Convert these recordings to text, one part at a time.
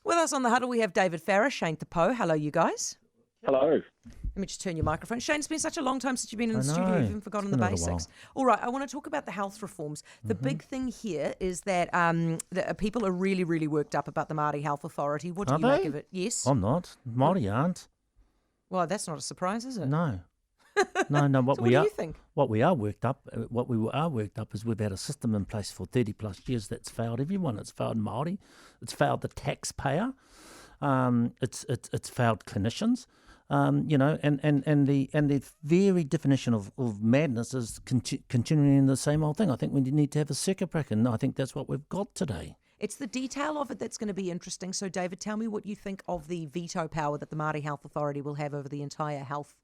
With us on the huddle, we have David Farrar, Shane Tapo. Hello, you guys. Hello. Let me just turn your microphone. Shane, it's been such a long time since you've been in the I studio. know. You've even forgotten the It's been a basics. little All right, I want to talk about the health reforms. The big thing here is that people are really, really worked up about the Māori Health Authority. What do Are you make they? of it? Yes. I'm not. Māori aren't. Well, that's not a surprise, is it? No. No. So what do you think? What we are worked up is we've had a system in place for 30 plus years that's failed everyone. It's failed Māori. It's failed the taxpayer. It's failed clinicians. And the very definition of madness is continuing the same old thing. I think we need to have a circuit breaker, and I think that's what we've got today. It's the detail of it that's going to be interesting. So, David, tell me what you think of the veto power that the Māori Health Authority will have over the entire health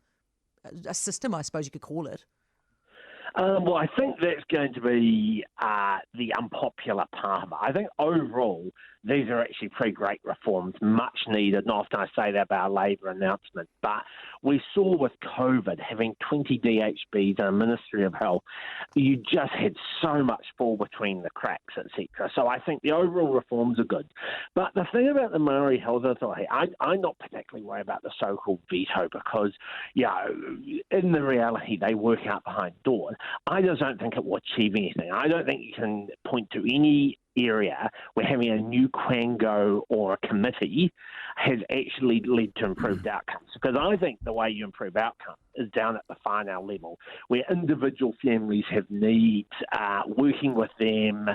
system, I suppose you could call it. Well, I think that's going to be the unpopular part of it. I think overall, these are actually pretty great reforms, much needed. Not often I say that about a Labour announcement, but we saw with COVID having 20 DHBs and a Ministry of Health, you just had so much fall between the cracks, etc. So I think the overall reforms are good. But the thing about the Māori Health Authority, I'm not particularly worried about the so-called veto because, in the reality, they work out behind doors. I just don't think it will achieve anything. I don't think you can point to any area where having a new quango or a committee has actually led to improved outcomes. Because I think the way you improve outcomes is down at the whānau level, where individual families have needs, working with them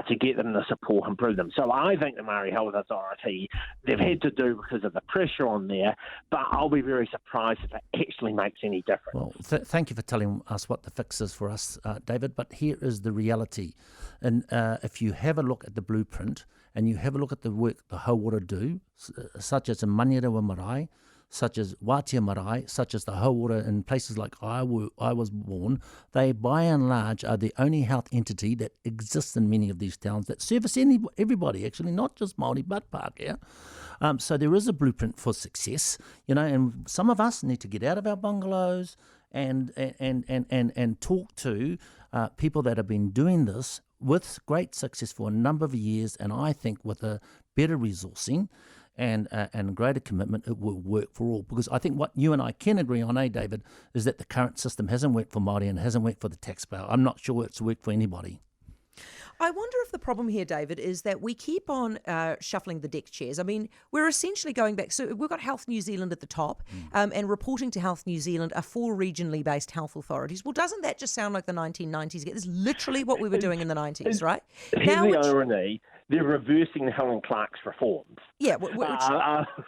to get them the support, improve them. So I think the Māori Health Authority, they've had to do because of the pressure on there, but I'll be very surprised if it actually makes any difference. Well, thank you for telling us what the fix is for us, David, but here is the reality. And if you have a look at the blueprint and you have a look at the work the Hauora do, such as in Manierewa Marae, such as Wātea Marae, such as the Hauora in places like I was born, they by and large are the only health entity that exists in many of these towns that service everybody, actually, not just Māori but Pākehā. So there is a blueprint for success, and some of us need to get out of our bungalows and talk to people that have been doing this with great success for a number of years, and I think with a better resourcing and greater commitment, it will work for all. Because I think what you and I can agree on, David, is that the current system hasn't worked for Māori and hasn't worked for the taxpayer. I'm not sure it's worked for anybody. I wonder if the problem here, David, is that we keep on shuffling the deck chairs. I mean, we're essentially going back. So we've got Health New Zealand at the top, and reporting to Health New Zealand are 4 regionally based health authorities. Well, doesn't that just sound like the 1990s? This is literally what we were doing in the 90s, right? Here's the irony. They're reversing Helen Clark's reforms. Yeah.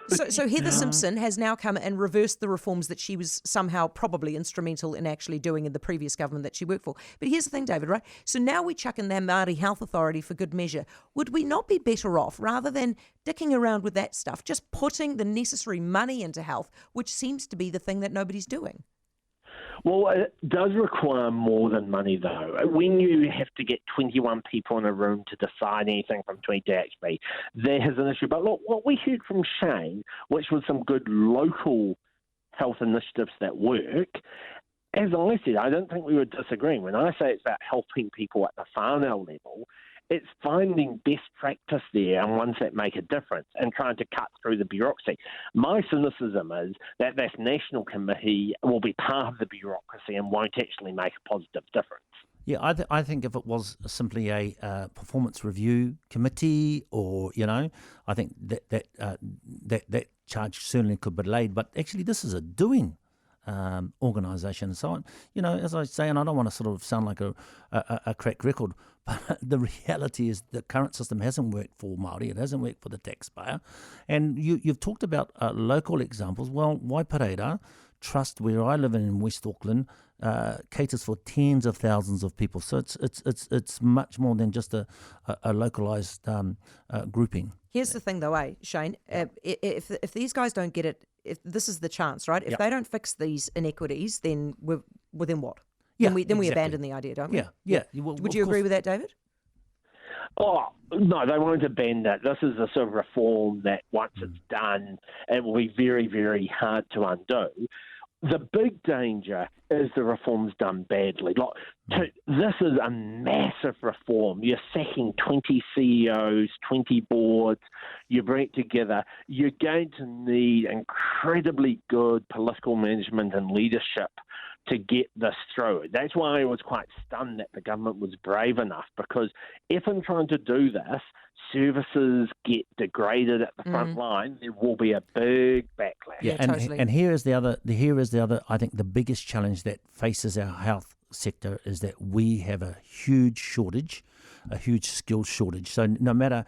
So Heather Simpson has now come and reversed the reforms that she was somehow probably instrumental in actually doing in the previous government that she worked for. But here's the thing, David, right? So now we chuck in that Māori Health Authority for good measure. Would we not be better off, rather than dicking around with that stuff, just putting the necessary money into health, which seems to be the thing that nobody's doing? Well, it does require more than money, though. When you have to get 21 people in a room to decide anything from 20 DHB, there is an issue. But look, what we heard from Shane, which was some good local health initiatives that work, as I said, I don't think we were disagreeing. When I say it's about helping people at the whānau level, it's finding best practice there and ones that make a difference and trying to cut through the bureaucracy. My cynicism is that this national committee will be part of the bureaucracy and won't actually make a positive difference. Yeah, I think if it was simply a performance review committee, or I think that charge certainly could be laid. But actually, this is a doing organisation. So, as I say, and I don't want to sort of sound like a crack record, but the reality is the current system hasn't worked for Māori. It hasn't worked for the taxpayer. And you've talked about local examples. Well, Waipareira Trust, where I live in West Auckland, caters for tens of thousands of people. So it's much more than just a localised grouping. Here's the thing, though, Shane. If these guys don't get it, if this is the chance, right? If they don't fix these inequities, then then what? Yeah, then we exactly. abandon the idea, don't we? Yeah. Would you agree with that, David? Oh, no, they won't abandon it. This is a sort of reform that once it's done, it will be very, very hard to undo. the big danger is the reform's done badly. This is a massive reform. You're sacking 20 CEOs, 20 boards, you bring it together. You're going to need incredibly good political management and leadership to get this through. That's why I was quite stunned that the government was brave enough, because if in trying to do this, services get degraded at the front line, there will be a big backlash. Yeah, totally. And here is the other. I think the biggest challenge that faces our health sector is that we have a huge skill shortage. So no matter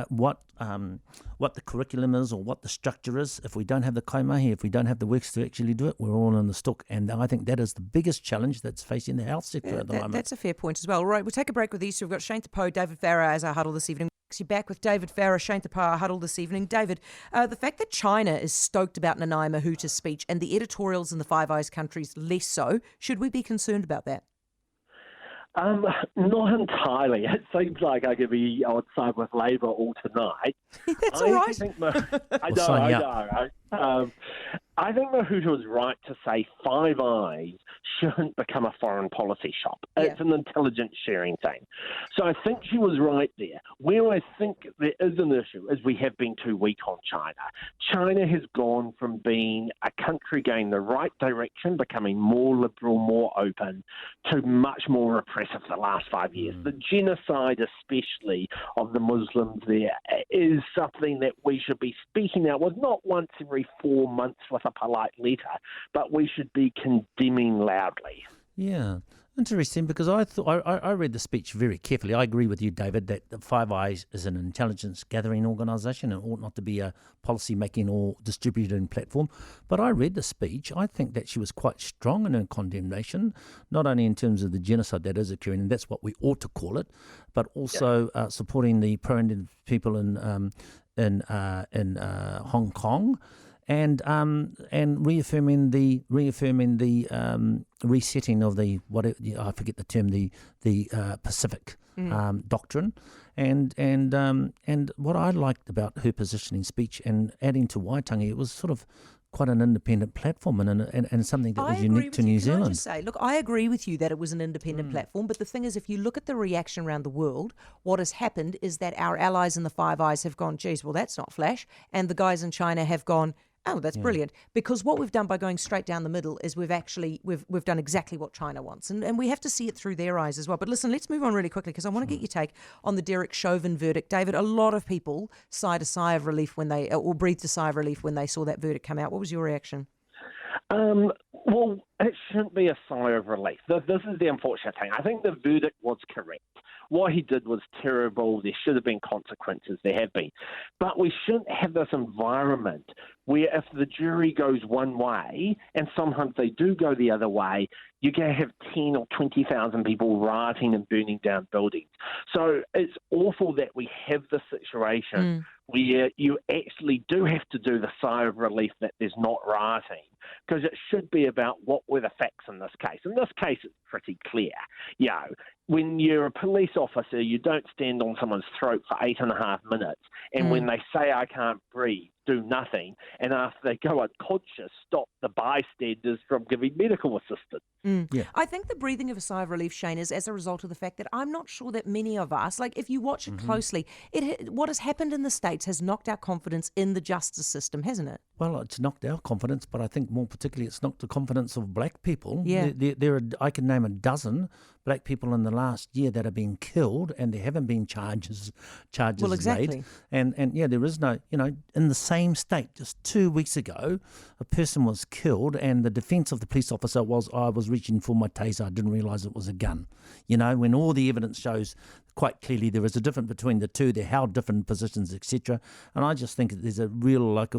what the curriculum is or what the structure is, if we don't have the kaimahi, if we don't have the works to actually do it, we're all in the stook. And I think that is the biggest challenge that's facing the health sector at the moment. That's a fair point as well. Right, we'll take a break with these. So we've got Shane Te-Pou, David Farrar as our huddle this evening. You're back with David Farrar, Shane Te-Pou, our huddle this evening. David, the fact that China is stoked about Nanaia Mahuta's speech and the editorials in the Five Eyes countries less so, should we be concerned about that? Not entirely. It seems like I could be on side with Labour all tonight. That's all right. I think Mahuta was right to say Five Eyes shouldn't become a foreign policy shop. It's an intelligence sharing thing. So I think she was right there. Where I think there is an issue is we have been too weak on China. China has gone from being a country going the right direction, becoming more liberal, more open, to much more repressive the last 5 years. The genocide, especially of the Muslims there, is something that we should be speaking out with, not once every 4 months with a polite letter, but we should be condemning loudly. Yeah, interesting, because I read the speech very carefully. I agree with you, David, that the Five Eyes is an intelligence gathering organisation and ought not to be a policy making or distributing platform. But I read the speech. I think that she was quite strong in her condemnation, not only in terms of the genocide that is occurring, and that's what we ought to call it, but also supporting the pro-Indian people in Hong Kong. And reaffirming the resetting of the I forget the term, the Pacific doctrine, and what I liked about her positioning speech and adding to Waitangi, it was sort of quite an independent platform and something that was unique to New Zealand. Can I just say, look, I agree with you that it was an independent platform, but the thing is, if you look at the reaction around the world, what has happened is that our allies in the Five Eyes have gone, geez, well, that's not flash, and the guys in China have gone, oh, that's brilliant. Because what we've done by going straight down the middle is we've done exactly what China wants. And we have to see it through their eyes as well. But listen, let's move on really quickly, because I want to get your take on the Derek Chauvin verdict. David, a lot of people sighed a sigh of relief or breathed a sigh of relief when they saw that verdict come out. What was your reaction? Well, it shouldn't be a sigh of relief. This is the unfortunate thing. I think the verdict was correct. What he did was terrible. There should have been consequences. There have been. But we shouldn't have this environment where if the jury goes one way, and sometimes they do go the other way, you're going to have 10 or 20,000 people rioting and burning down buildings. So it's awful that we have this situation where you actually do have to do the sigh of relief that there's not rioting, because it should be about what were the facts in this case. In this case, it's pretty clear. You know, when you're a police officer, you don't stand on someone's throat for 8.5 minutes, and when they say, I can't breathe, do nothing, and after they go unconscious, stop the bystanders from giving medical assistance. Yeah. I think the breathing of a sigh of relief, Shane, is as a result of the fact that I'm not sure that many of us, like if you watch it closely, what has happened in the States has knocked our confidence in the justice system, hasn't it? Well, it's knocked our confidence, but I think more particularly it's knocked the confidence of black people. Yeah. There are, I can name a dozen black people in the last year that have been killed, and there haven't been charges well, exactly. made. And yeah, there is no, in the same state, just 2 weeks ago, a person was killed, and the defence of the police officer was, I was reaching for my taser, I didn't realise it was a gun. When all the evidence shows quite clearly there is a difference between the two, they're held different positions, etc. And I just think that there's a real lack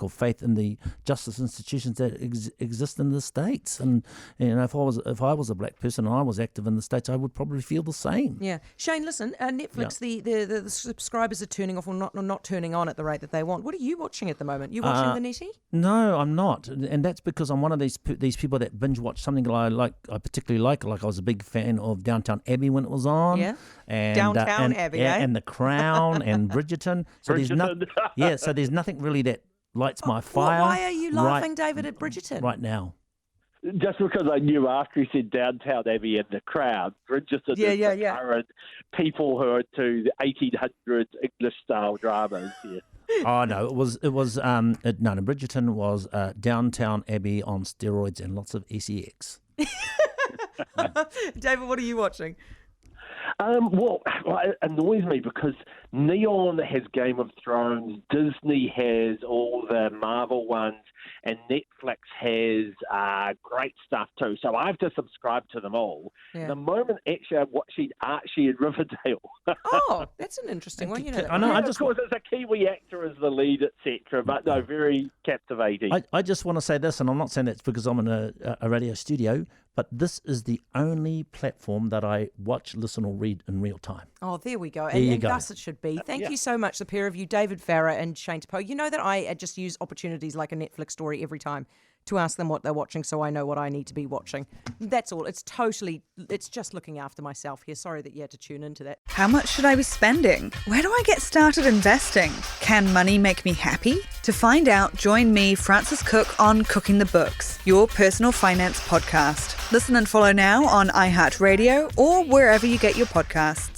of faith in the justice institutions that exist in the States. And if I was a black person and I was active in the States, I would probably feel the same. Yeah, Shane, listen, Netflix, the subscribers are turning off or not turning on at the rate that they want. What are you watching at the moment? You watching the Netty? No, I'm not, and that's because I'm one of these people that binge watch something that I particularly like. Like I was a big fan of Downton Abbey when it was on. Yeah. And, Downtown Abbey, and The Crown and Bridgerton. So there's Bridgerton. so there's nothing really that lights my fire. Why are you laughing, David, at Bridgerton? Right now. Just because I knew after he said Downtown Abbey in the crowd, Bridgerton is the current people who are to the 1800s English-style dramas here. Oh, no, it was Bridgerton was Downtown Abbey on steroids and lots of SEX. David, what are you watching? Well, it annoys me because Neon has Game of Thrones, Disney has all the Marvel ones, and Netflix has great stuff too. So I have to subscribe to them all. Yeah. The moment actually I'm watching Archie and Riverdale. Oh, that's an interesting one. You know, I know. Of course, it's a Kiwi actor as the lead, etc. But no, very captivating. I just want to say this, and I'm not saying that's because I'm in a radio studio, but this is the only platform that I watch, listen, or read in real time. Oh, there we go. There you go. Thus it should be. Thank you so much, the pair of you, David Farrar and Shane Tapo. You know that I just use opportunities like a Netflix story every time to ask them what they're watching so I know what I need to be watching. That's all. It's just looking after myself here. Sorry that you had to tune into that. How much should I be spending? Where do I get started investing? Can money make me happy? To find out, join me, Frances Cook, on Cooking the Books, your personal finance podcast. Listen and follow now on iHeartRadio or wherever you get your podcasts.